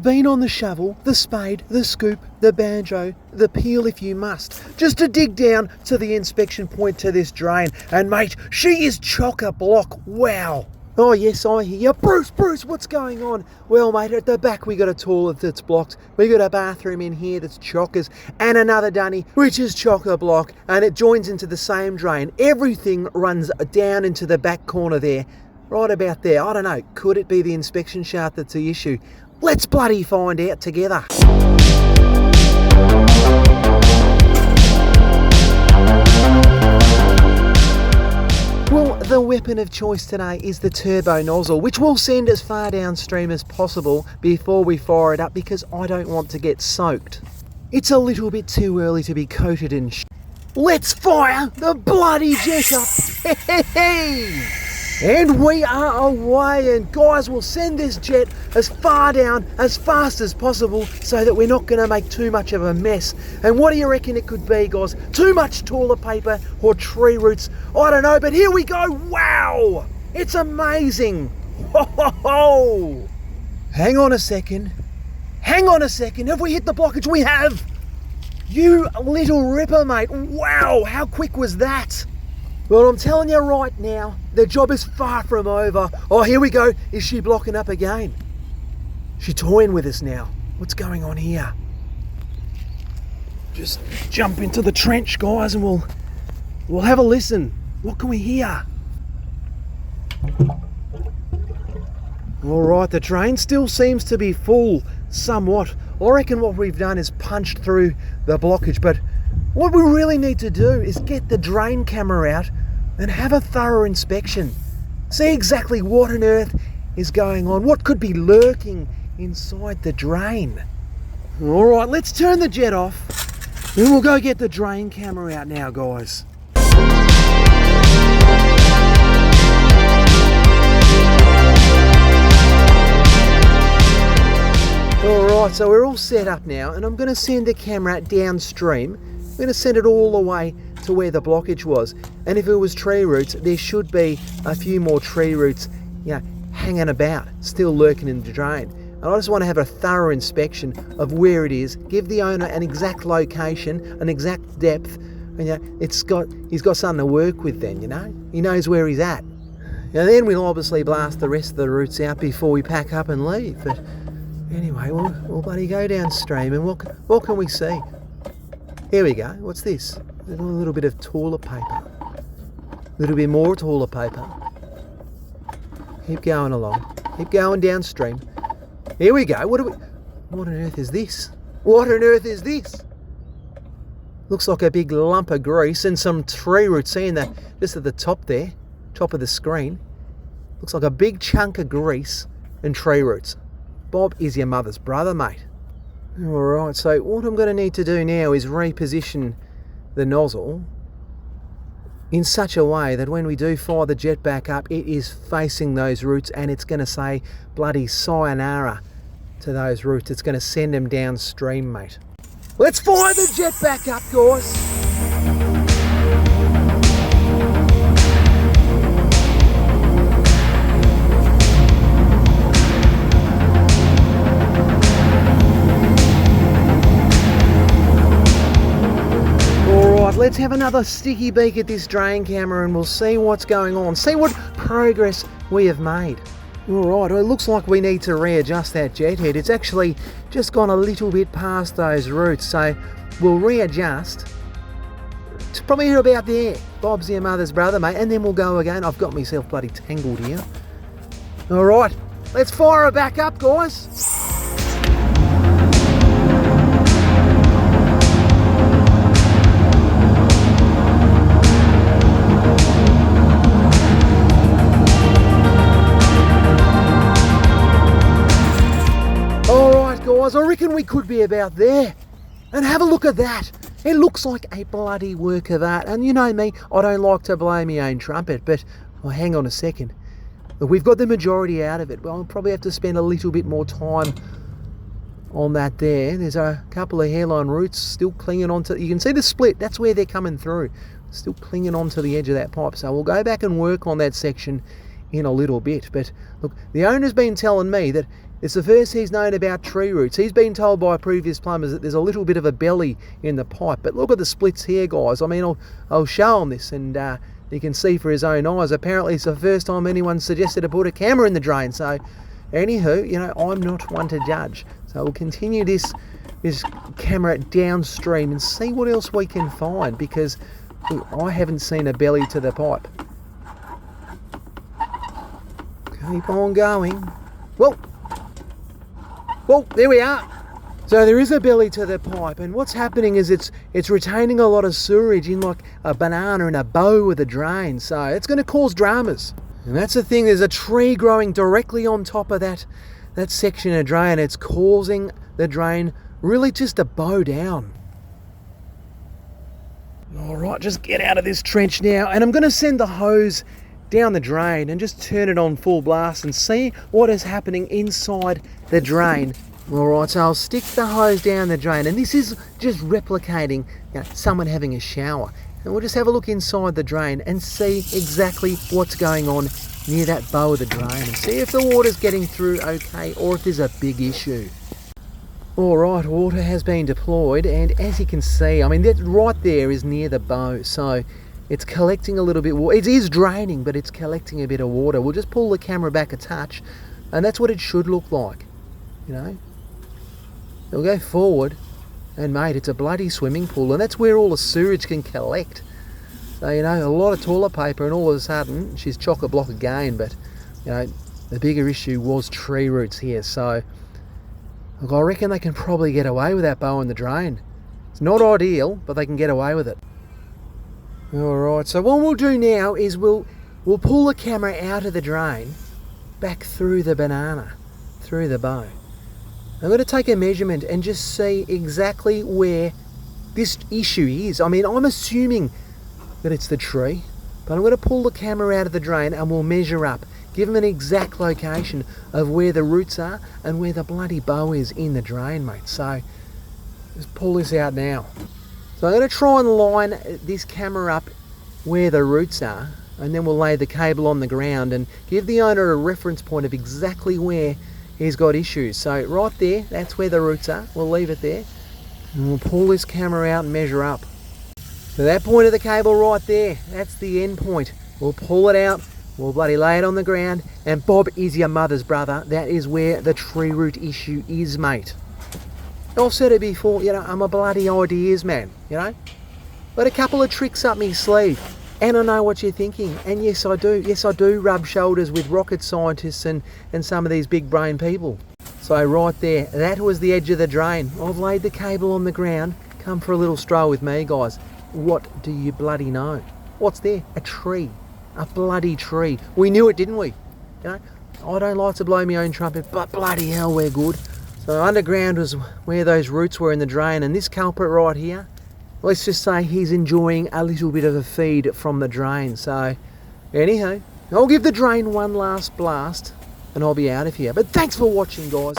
I've been on the shovel, the spade, the scoop, the banjo, the peel if you must, just to dig down to the inspection point to this drain. And mate, she is chock-a-block, wow. Oh yes, I hear you. Bruce, what's going on? Well mate, at the back we got a toilet that's blocked, we got a bathroom in here that's chockers, and another dunny which is chock-a-block, and it joins into the same drain. Everything runs down into the back corner there, right about there. I don't know, could it be the inspection shaft that's the issue? Let's bloody find out together. Well, the weapon of choice today is the turbo nozzle, which we'll send as far downstream as possible before we fire it up because I don't want to get soaked. It's a little bit too early to be coated in Let's fire the bloody jet up! Hey! And we are away, and guys, we'll send this jet as far down as fast as possible so that we're not going to make too much of a mess. And what do you reckon it could be, guys? Too much toilet paper or tree roots? I don't know, but here we go. Wow! It's amazing. Ho, ho, ho. Hang on a second. Have we hit the blockage? We have. You little ripper, mate. Wow, how quick was that? Well, I'm telling you right now, the job is far from over. Oh, here we go. Is she blocking up again? She's toying with us now. What's going on here? Just jump into the trench, guys, and we'll have a listen. What can we hear? All right, the drain still seems to be full somewhat. I reckon what we've done is punched through the blockage, but what we really need to do is get the drain camera out and have a thorough inspection. See exactly what on earth is going on, what could be lurking inside the drain. All right, let's turn the jet off and we'll go get the drain camera out now, guys. Alright, so we're all set up now, and I'm going to send the camera downstream. I'm going to send it all the way to where the blockage was. And if it was tree roots, there should be a few more tree roots, hanging about, still lurking in the drain. And I just want to have a thorough inspection of where it is, give the owner an exact location, an exact depth, and he's got something to work with then, He knows where he's at. Now then we'll obviously blast the rest of the roots out before we pack up and leave. But anyway, we'll bloody go downstream, and what can we see? Here we go. What's this? A little bit of toilet paper. A little bit more toilet paper. Keep going along. Keep going downstream. Here we go. What on earth is this? What on earth is this? Looks like a big lump of grease and some tree roots. Seeing that just at the top there, top of the screen. Looks like a big chunk of grease and tree roots. Bob is your mother's brother, mate. Alright, so what I'm going to need to do now is reposition the nozzle in such a way that when we do fire the jet back up, it is facing those roots and it's going to say bloody sayonara to those roots. It's going to send them downstream, mate. Let's fire the jet back up, guys. Let's have another sticky beak at this drain camera and we'll see what's going on. See what progress we have made. Alright, well, it looks like we need to readjust that jet head. It's actually just gone a little bit past those roots, so we'll readjust. It's probably about there. Bob's your mother's brother, mate, and then we'll go again. I've got myself bloody tangled here. Alright, let's fire it back up, guys. Guys, I reckon we could be about there. And have a look at that. It looks like a bloody work of art. And you know me, I don't like to blow my own trumpet, but hang on a second. We've got the majority out of it. Well, I'll probably have to spend a little bit more time on that there. There's a couple of hairline roots still clinging onto, you can see the split, that's where they're coming through. Still clinging onto the edge of that pipe. So we'll go back and work on that section in a little bit. But look, the owner's been telling me that It's the first he's known about tree roots. He's been told by previous plumbers that there's a little bit of a belly in the pipe. But look at the splits here, guys. I mean, I'll show him this, and he can see for his own eyes. Apparently, it's the first time anyone suggested to put a camera in the drain. So, anywho, you know, I'm not one to judge. So we'll continue this camera downstream and see what else we can find, because I haven't seen a belly to the pipe. Keep on going. Whoa! Well, there we are. So there is a belly to the pipe, and what's happening is it's retaining a lot of sewerage in like a banana and a bow with a drain. So it's going to cause dramas. And that's the thing, there's a tree growing directly on top of that section of drain. It's causing the drain really just to bow down. All right, just get out of this trench now, and I'm going to send the hose down the drain and just turn it on full blast and see what is happening inside the drain. Alright, so I'll stick the hose down the drain, and this is just replicating, you know, someone having a shower. And we'll just have a look inside the drain and see exactly what's going on near that bow of the drain, and see if the water's getting through okay or if there's a big issue. Alright, water has been deployed, and as you can see, I mean, that right there is near the bow, so it's collecting a little bit. It is draining, but it's collecting a bit of water. We'll just pull the camera back a touch, and that's what it should look like, you know. It'll go forward, and mate, it's a bloody swimming pool, and that's where all the sewage can collect. So, you know, a lot of toilet paper, and all of a sudden, she's chock-a-block again. But, you know, the bigger issue was tree roots here. So, look, I reckon they can probably get away with that bow in the drain. It's not ideal, but they can get away with it. Alright, so what we'll do now is we'll pull the camera out of the drain, back through the banana, through the bow. I'm going to take a measurement and just see exactly where this issue is. I mean, I'm assuming that it's the tree, but I'm going to pull the camera out of the drain and we'll measure up, give them an exact location of where the roots are and where the bloody bow is in the drain, mate. So, let's pull this out now. So I'm going to try and line this camera up where the roots are, and then we'll lay the cable on the ground and give the owner a reference point of exactly where he's got issues. So right there, that's where the roots are. We'll leave it there, and we'll pull this camera out and measure up. So that point of the cable right there, that's the end point. We'll pull it out, we'll bloody lay it on the ground, and Bob is your mother's brother. That is where the tree root issue is, mate. I've said it before, you know, I'm a bloody ideas man, you know. Got a couple of tricks up my sleeve, and I know what you're thinking. And yes, I do. Yes, I do rub shoulders with rocket scientists and some of these big brain people. So right there, that was the edge of the drain. I've laid the cable on the ground. Come for a little stroll with me, guys. What do you bloody know? What's there? A tree. A bloody tree. We knew it, didn't we? You know, I don't like to blow my own trumpet, but bloody hell, we're good. So underground was where those roots were in the drain, and this culprit right here, let's just say he's enjoying a little bit of a feed from the drain. So anyhow, I'll give the drain one last blast and I'll be out of here. But thanks for watching, guys.